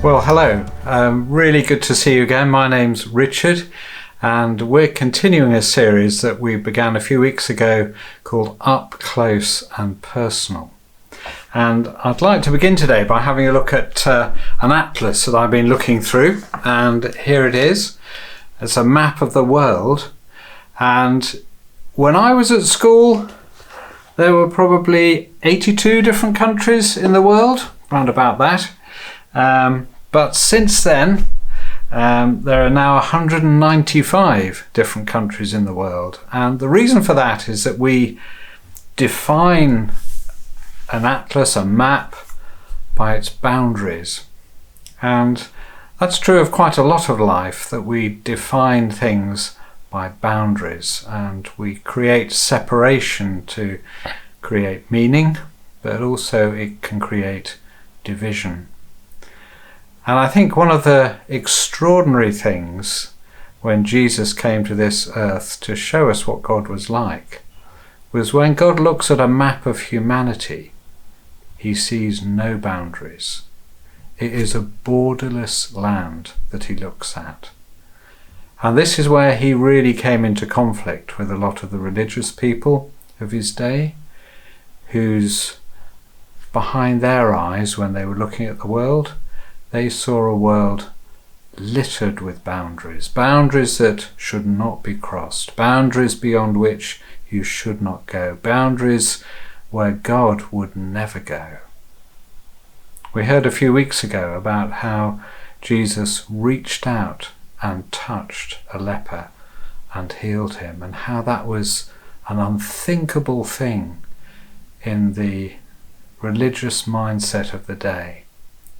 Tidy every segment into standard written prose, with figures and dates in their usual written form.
Well, hello. Really good to see you again. My name's Richard, and we're continuing a series that we began a few weeks ago called Up Close and Personal. And I'd like to begin today by having a look at an atlas that I've been looking through, and here it is. It's a map of the world, and when I was at school there were probably 82 different countries in the world, round about that. But since then, there are now 195 different countries in the world. And the reason for that is that we define an atlas, a map, by its boundaries. And that's true of quite a lot of life, that we define things by boundaries and we create separation to create meaning, but also it can create division. And I think one of the extraordinary things when Jesus came to this earth to show us what God was like was when God looks at a map of humanity, he sees no boundaries. It is a borderless land that he looks at. And this is where he really came into conflict with a lot of the religious people of his day, whose behind their eyes when they were looking at the world, they saw a world littered with boundaries, boundaries that should not be crossed, boundaries beyond which you should not go, boundaries where God would never go. We heard a few weeks ago about how Jesus reached out and touched a leper and healed him, and how that was an unthinkable thing in the religious mindset of the day.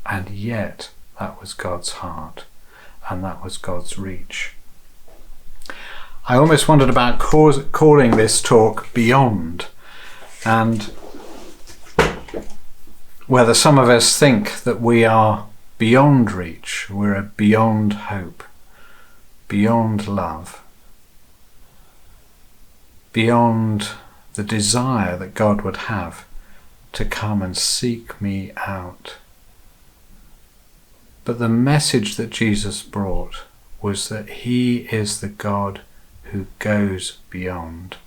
And yet that was God's heart and that was God's reach. I almost wondered about calling this talk Beyond, and whether some of us think that we are beyond reach, we're beyond hope, beyond love, beyond the desire that God would have to come and seek me out. But the message that Jesus brought was that he is the God who goes beyond.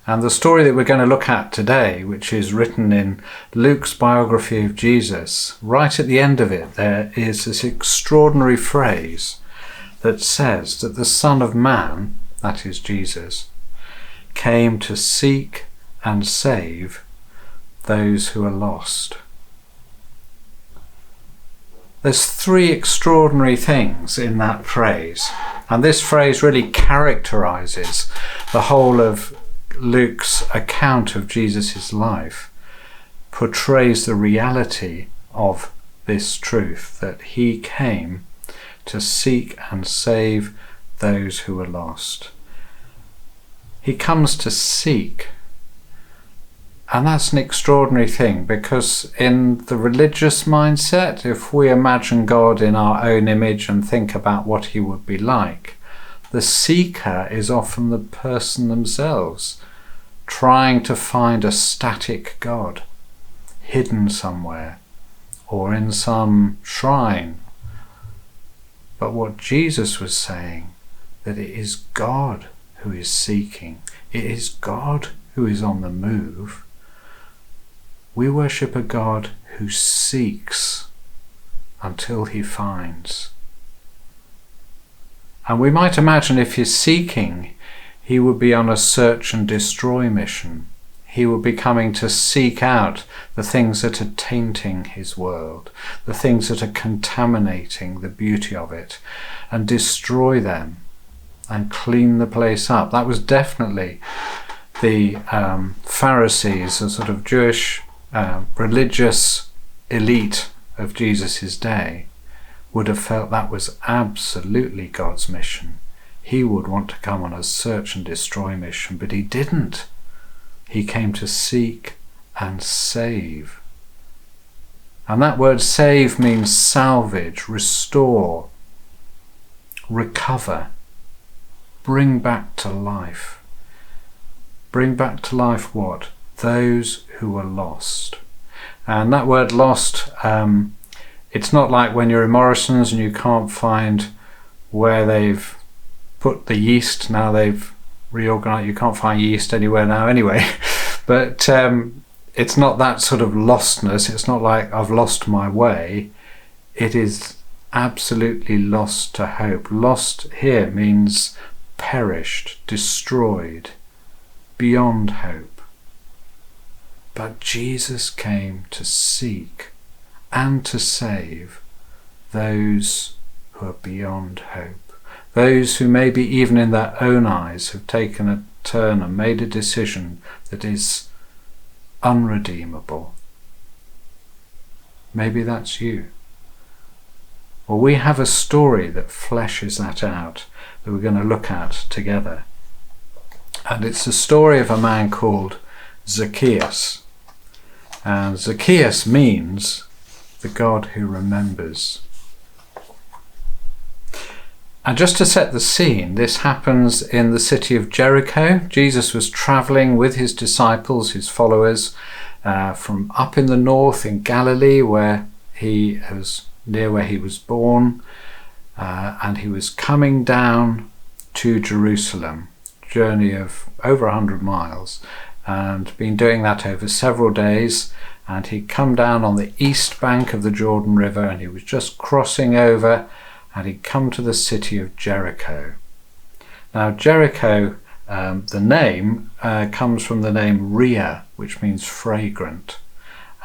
And the story that we're going to look at today, which is written in Luke's biography of Jesus, right at the end of it there is this extraordinary phrase that says that the Son of Man, that is Jesus, came to seek and save those who are lost. There's three extraordinary things in that phrase, and this phrase really characterizes the whole of Luke's account of Jesus' life, portrays the reality of this truth, that he came to seek and save those who are lost. He comes to seek. And that's an extraordinary thing, because in the religious mindset, if we imagine God in our own image and think about what he would be like, the seeker is often the person themselves, trying to find a static God, hidden somewhere, or in some shrine. But what Jesus was saying, that it is God who is seeking, it is God who is on the move. We worship a God who seeks until he finds. And we might imagine if he's seeking, he would be on a search and destroy mission. He would be coming to seek out the things that are tainting his world, the things that are contaminating the beauty of it, and destroy them and clean the place up. That was definitely the Pharisees, a sort of Jewish religious elite of Jesus' day, would have felt that was absolutely God's mission. He would want to come on a search and destroy mission, but he didn't. He came to seek and save. And that word save means salvage, restore, recover, bring back to life. Bring back to life what? Those who are lost. And that word lost It's not like when you're in Morrison's and you can't find where they've put the yeast. Now they've reorganised, you can't find yeast anywhere now anyway. But it's not that sort of lostness. It's not like I've lost my way. It is absolutely lost to hope. Lost here means perished, destroyed, beyond hope. But Jesus came to seek and to save those who are beyond hope. Those who maybe even in their own eyes have taken a turn and made a decision that is unredeemable. Maybe that's you. Well, we have a story that fleshes that out that we're going to look at together. And it's the story of a man called Zacchaeus. And Zacchaeus means the God who remembers. And just to set the scene, this happens in the city of Jericho. Jesus was travelling with his disciples, his followers, from up in the north in Galilee, where he was near where he was born, and he was coming down to Jerusalem, journey of over 100 miles, and been doing that over several days. And he'd come down on the east bank of the Jordan River, and he was just crossing over, and he'd come to the city of Jericho. Now Jericho, the name comes from the name Rhea, which means fragrant.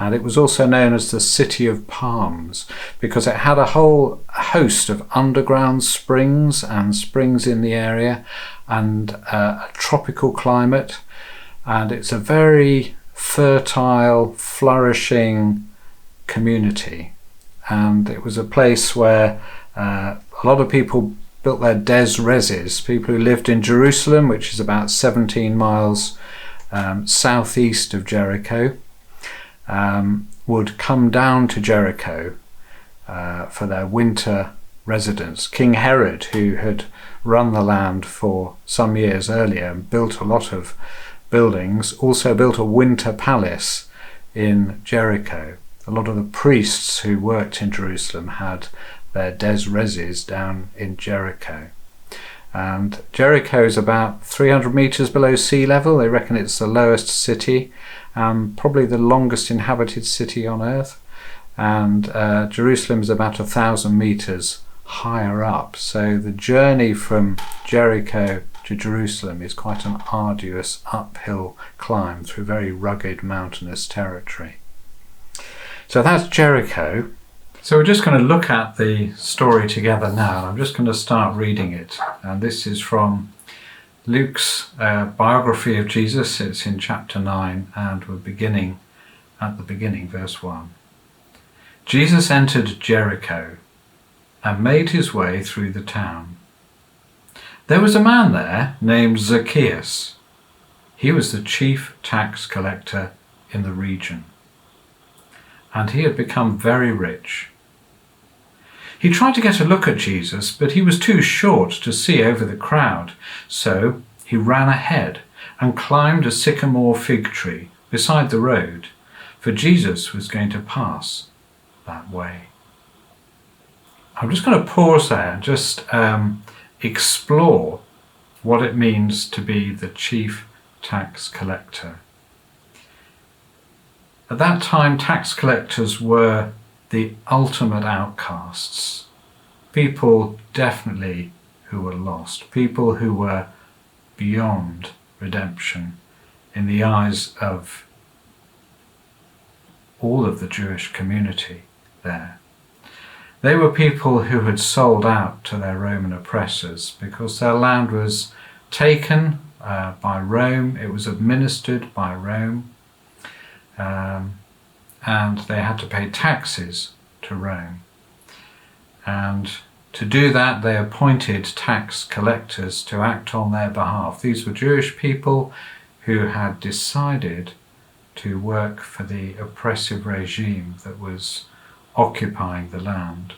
And it was also known as the City of Palms because it had a whole host of underground springs and springs in the area, and a tropical climate. And it's a very fertile, flourishing community. And it was a place where a lot of people built their des reses, people who lived in Jerusalem, which is about 17 miles southeast of Jericho. Would come down to Jericho for their winter residence. King Herod, who had run the land for some years earlier and built a lot of buildings, also built a winter palace in Jericho. A lot of the priests who worked in Jerusalem had their des reses down in Jericho. And Jericho is about 300 metres below sea level. They reckon it's the lowest city, probably the longest inhabited city on earth. And Jerusalem is about 1,000 metres higher up. So the journey from Jericho to Jerusalem is quite an arduous uphill climb through very rugged mountainous territory. So that's Jericho. So we're just going to look at the story together now. I'm just going to start reading it. And this is from Luke's biography of Jesus. It's in chapter 9, and we're beginning at the beginning, verse 1. Jesus entered Jericho and made his way through the town. There was a man there named Zacchaeus. He was the chief tax collector in the region, and he had become very rich. He tried to get a look at Jesus, but he was too short to see over the crowd, so he ran ahead and climbed a sycamore fig tree beside the road, for Jesus was going to pass that way. I'm just going to pause there and just explore what it means to be the chief tax collector. At that time, tax collectors were the ultimate outcasts. People definitely who were lost. People who were beyond redemption in the eyes of all of the Jewish community there. They were people who had sold out to their Roman oppressors because their land was taken by Rome, it was administered by Rome, and they had to pay taxes to Rome. And to do that, they appointed tax collectors to act on their behalf. These were Jewish people who had decided to work for the oppressive regime that was occupying the land.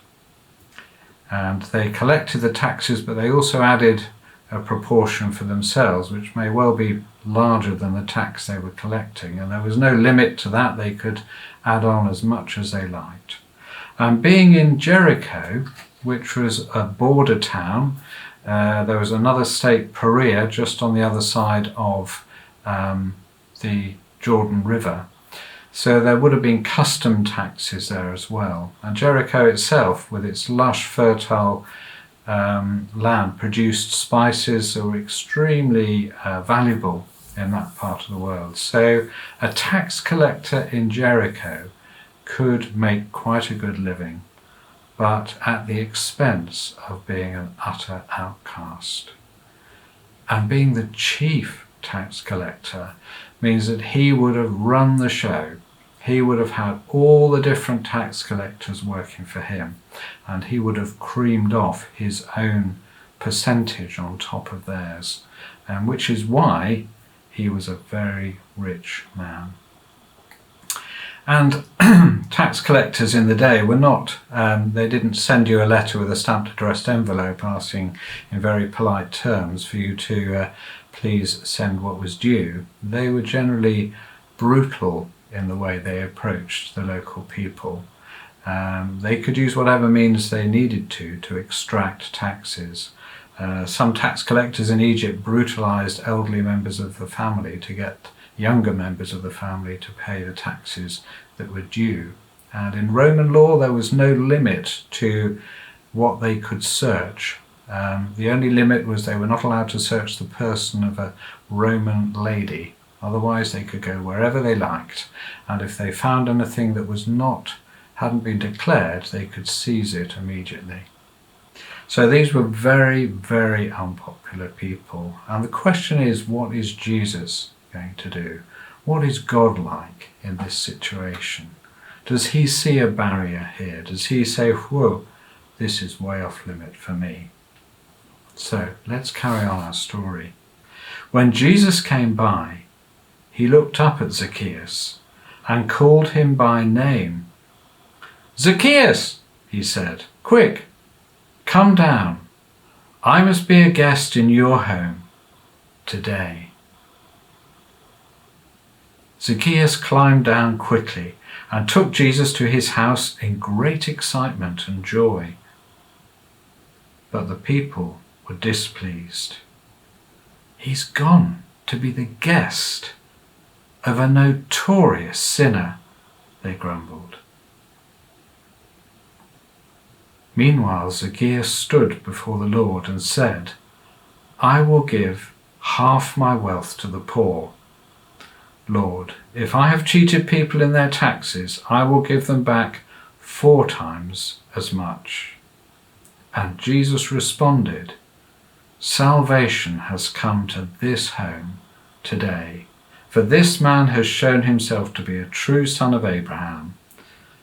And they collected the taxes, but they also added a proportion for themselves, which may well be larger than the tax they were collecting. And there was no limit to that. They could add on as much as they liked. And being in Jericho, which was a border town, there was another state, Perea, just on the other side of the Jordan River. So there would have been custom taxes there as well. And Jericho itself, with its lush, fertile land, produced spices that were extremely valuable in that part of the world. So a tax collector in Jericho could make quite a good living, but at the expense of being an utter outcast. And being the chief tax collector means that he would have run the show. He would have had all the different tax collectors working for him, and he would have creamed off his own percentage on top of theirs, and which is why he was a very rich man. And tax collectors in the day were not, they didn't send you a letter with a stamped addressed envelope asking in very polite terms for you to please send what was due. They were generally brutal in the way they approached the local people. They could use whatever means they needed to extract taxes. Some tax collectors in Egypt brutalized elderly members of the family to get younger members of the family to pay the taxes that were due. And in Roman law, there was no limit to what they could search. The only limit was they were not allowed to search the person of a Roman lady. Otherwise, they could go wherever they liked. And if they found anything that hadn't been declared, they could seize it immediately. So these were very, very unpopular people. And the question is, what is Jesus going to do? What is God like in this situation? Does he see a barrier here? Does he say, whoa, this is way off limit for me? So let's carry on our story. When Jesus came by, he looked up at Zacchaeus and called him by name. "Zacchaeus," he said, "quick, come down. I must be a guest in your home today." Zacchaeus climbed down quickly and took Jesus to his house in great excitement and joy. But the people were displeased. "He's gone to be the guest of a notorious sinner," they grumbled. Meanwhile, Zacchaeus stood before the Lord and said, "I will give half my wealth to the poor. Lord, if I have cheated people in their taxes, I will give them back 4 times as much." And Jesus responded, "Salvation has come to this home today, for this man has shown himself to be a true son of Abraham.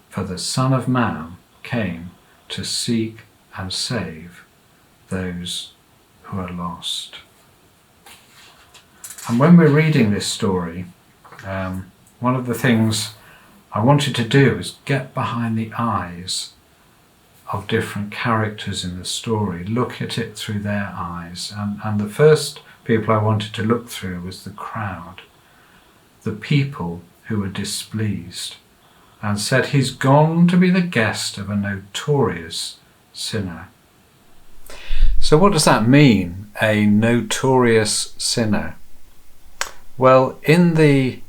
For the Son of Man came to seek and save those who are lost." And when we're reading this story, one of the things I wanted to do is get behind the eyes of different characters in the story, look at it through their eyes. And the first people I wanted to look through was the crowd, the people who were displeased and said, "He's gone to be the guest of a notorious sinner." So what does that mean, a notorious sinner? Well, in the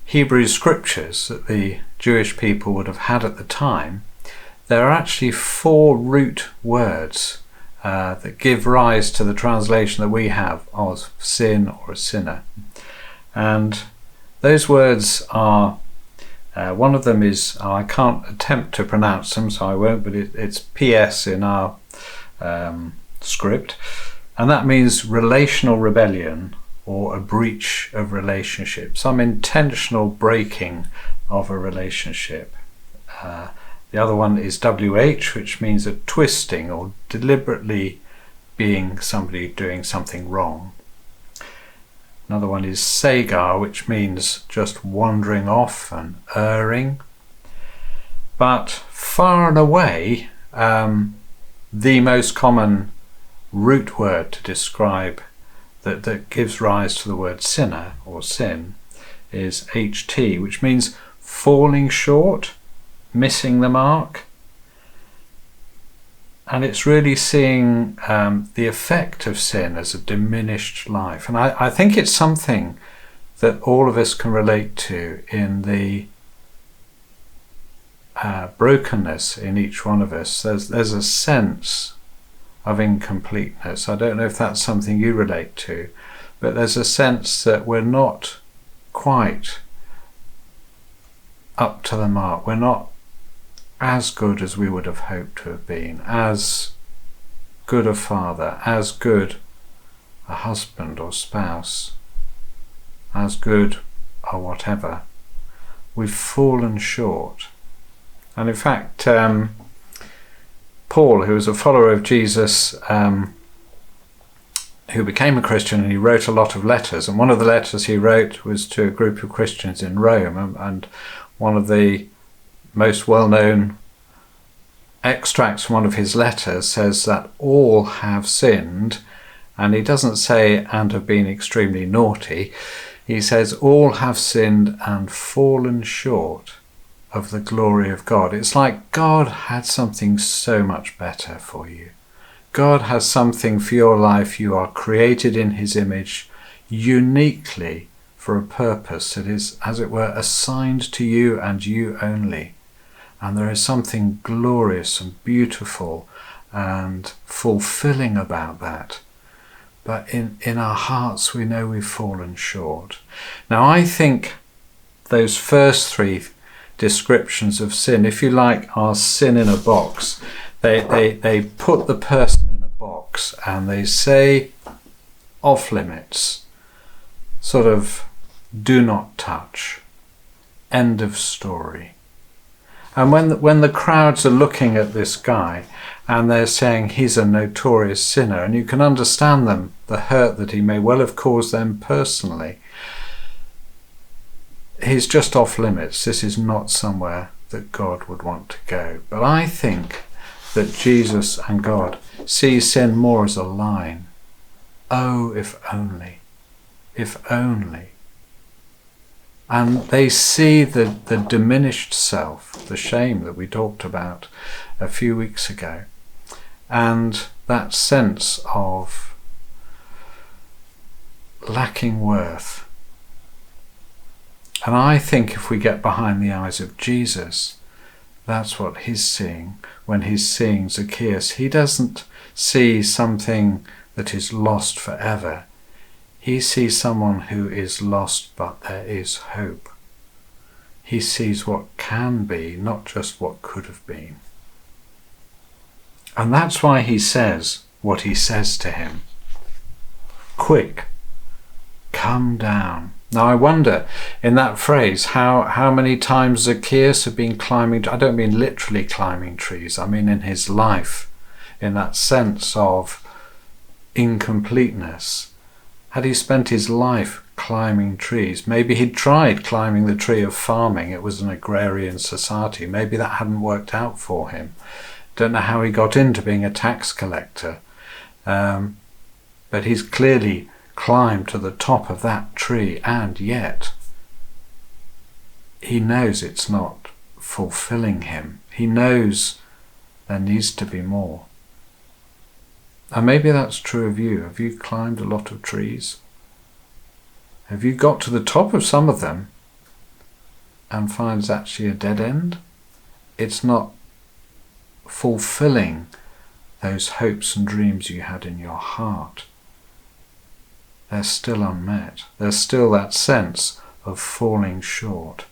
Hebrew scriptures that the Jewish people would have had at the time, there are actually 4 root words that give rise to the translation that we have of sin or a sinner. And those words are, one of them is, I can't attempt to pronounce them, so I won't, but it's PS in our script, and that means relational rebellion or a breach of relationship, some intentional breaking of a relationship. The other one is WH, which means a twisting or deliberately being somebody doing something wrong. Another one is Sagar, which means just wandering off and erring. But far and away, the most common root word to describe that gives rise to the word sinner or sin is HT, which means falling short, missing the mark. And it's really seeing the effect of sin as a diminished life. And I think it's something that all of us can relate to in the brokenness in each one of us. There's a sense of incompleteness. I don't know if that's something you relate to, but there's a sense that we're not quite up to the mark. We're not as good as we would have hoped to have been, as good a father, as good a husband or spouse, as good or whatever. We've fallen short. And in fact, Paul, who was a follower of Jesus, who became a Christian, and he wrote a lot of letters, and one of the letters he wrote was to a group of Christians in Rome, and one of the most well-known extracts from one of his letters says that all have sinned, and he doesn't say and have been extremely naughty. He says all have sinned and fallen short of the glory of God. It's like God had something so much better for you. God has something for your life. You are created in his image uniquely for a purpose that is, as it were, assigned to you and you only. And there is something glorious and beautiful and fulfilling about that. But in our hearts we know we've fallen short. Now I think those first three descriptions of sin, if you like, are sin in a box. They put the person in a box and they say off limits, sort of do not touch, end of story. And when the crowds are looking at this guy and they're saying he's a notorious sinner, and you can understand them, the hurt that he may well have caused them personally, he's just off limits. This is not somewhere that God would want to go. But I think that Jesus and God see sin more as a line. Oh, if only, if only. And they see the diminished self, the shame that we talked about a few weeks ago, and that sense of lacking worth. And I think if we get behind the eyes of Jesus, that's what he's seeing when he's seeing Zacchaeus. He doesn't see something that is lost forever. He sees someone who is lost, but there is hope. He sees what can be, not just what could have been. And that's why he says what he says to him. Quick, come down. Now I wonder, in that phrase, how many times Zacchaeus had been climbing, I don't mean literally climbing trees, I mean in his life, in that sense of incompleteness. Had he spent his life climbing trees? Maybe he'd tried climbing the tree of farming. It was an agrarian society. Maybe that hadn't worked out for him. Don't know how he got into being a tax collector. But he's clearly climbed to the top of that tree, and yet he knows it's not fulfilling him. He knows there needs to be more. And maybe that's true of you. Have you climbed a lot of trees? Have you got to the top of some of them and find it's actually a dead end? It's not fulfilling those hopes and dreams you had in your heart. They're still unmet. There's still that sense of falling short.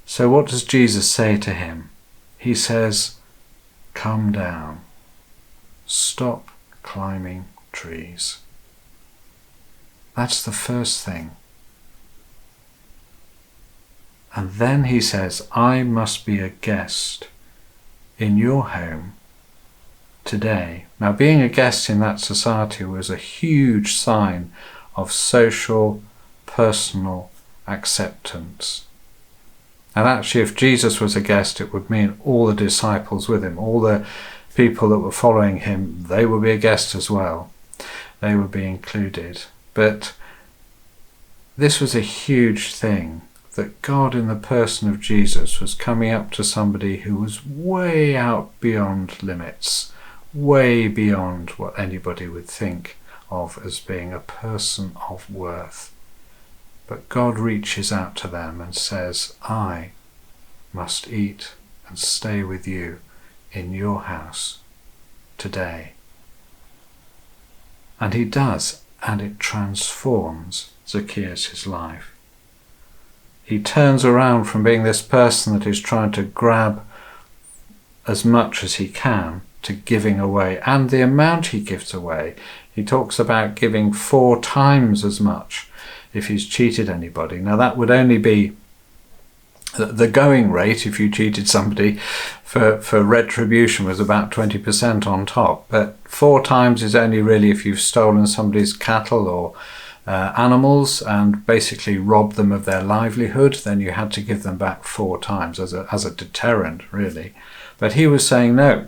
So what does Jesus say to him? He says, come down. Stop climbing trees. That's the first thing. And then he says, I must be a guest in your home today. Now, being a guest in that society was a huge sign of social, personal acceptance. And actually, if Jesus was a guest, it would mean all the disciples with him, all the people that were following him, they would be a guest as well. They would be included. But this was a huge thing that God in the person of Jesus was coming up to somebody who was way out beyond limits, way beyond what anybody would think of as being a person of worth. But God reaches out to them and says, I must eat and stay with you in your house today. And he does, and it transforms Zacchaeus' life. He turns around from being this person that is trying to grab as much as he can to giving away, and the amount he gives away. He talks about giving 4 times as much if he's cheated anybody. Now that would only be the going rate if you cheated somebody for retribution was about 20% on top, but 4 times is only really if you've stolen somebody's cattle or animals and basically robbed them of their livelihood. Then you had to give them back 4 times as a deterrent, really. But he was saying, no,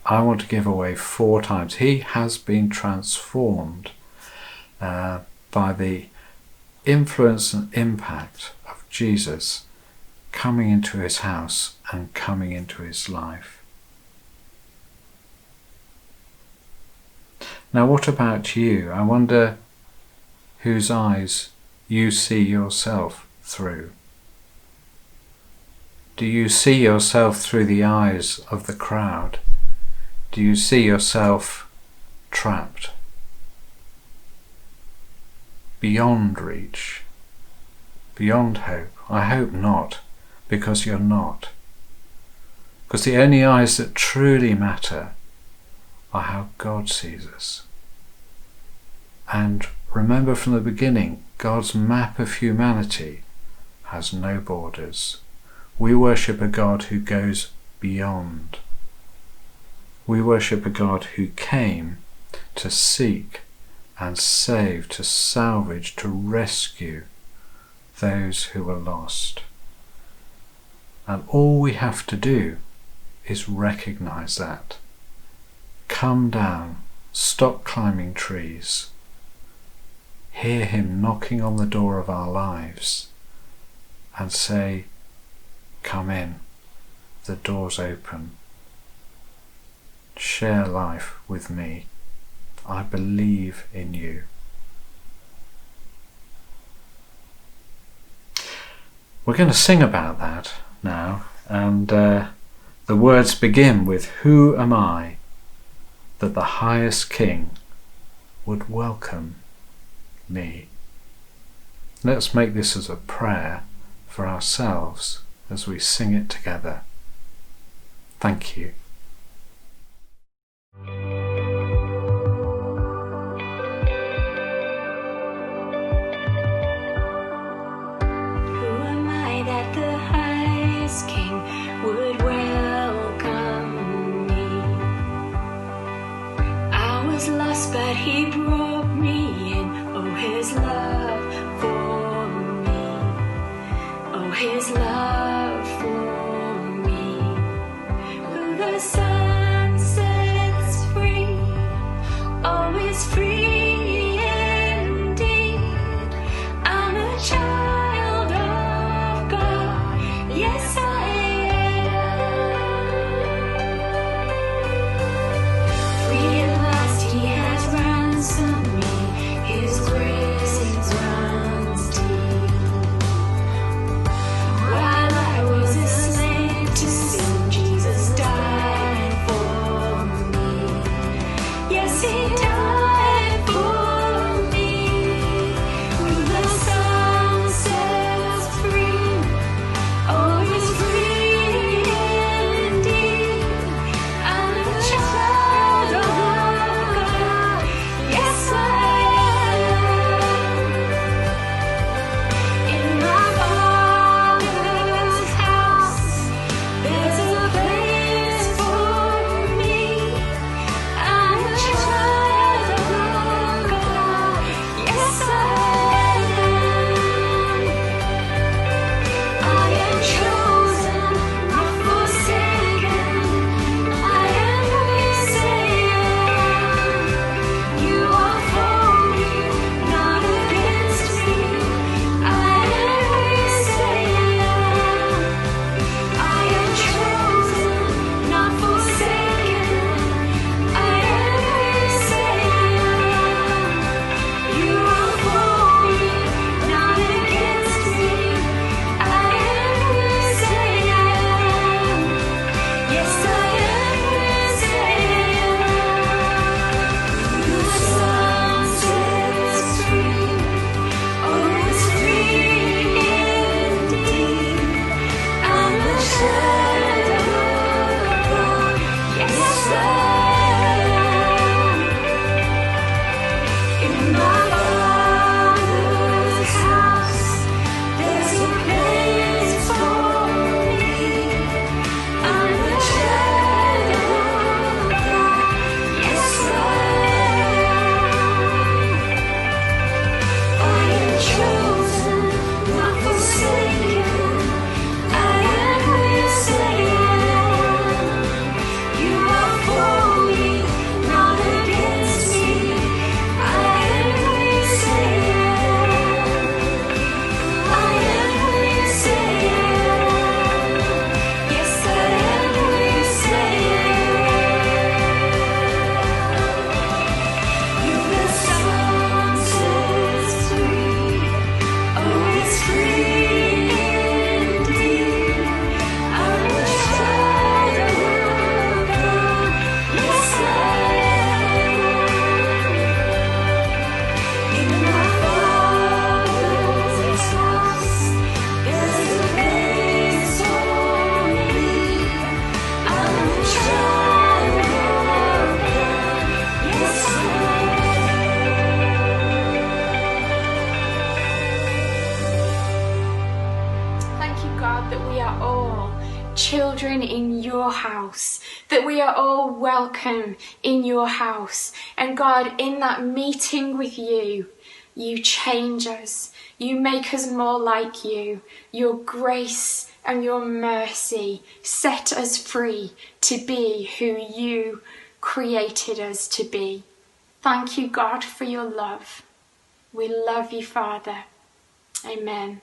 I want to give away 4 times. He has been transformed by the influence and impact of Jesus coming into his house and coming into his life. Now, what about you? I wonder whose eyes you see yourself through. Do you see yourself through the eyes of the crowd? Do you see yourself trapped, beyond reach, beyond hope? I hope not, because you're not. Because the only eyes that truly matter are how God sees us. And remember from the beginning, God's map of humanity has no borders. We worship a God who goes beyond. We worship a God who came to seek and save, to salvage, to rescue those who were lost. And all we have to do is recognize that. Come down, stop climbing trees, hear him knocking on the door of our lives and say, come in, the door's open. Share life with me. I believe in you. We're going to sing about that now, and the words begin with, who am I that the highest King would welcome me? Let's make this as a prayer for ourselves as we sing it together. Thank you. King would welcome me. I was lost, but he brought me in. Oh, his love for me. Oh, his love for me. Who the sun sets free, always free indeed. I'm a child of God. Yes, I died children in your house, that we are all welcome in your house. And God, in that meeting with you, you change us. You make us more like you. Your grace and your mercy set us free to be who you created us to be. Thank you, God, for your love. We love you, Father. Amen.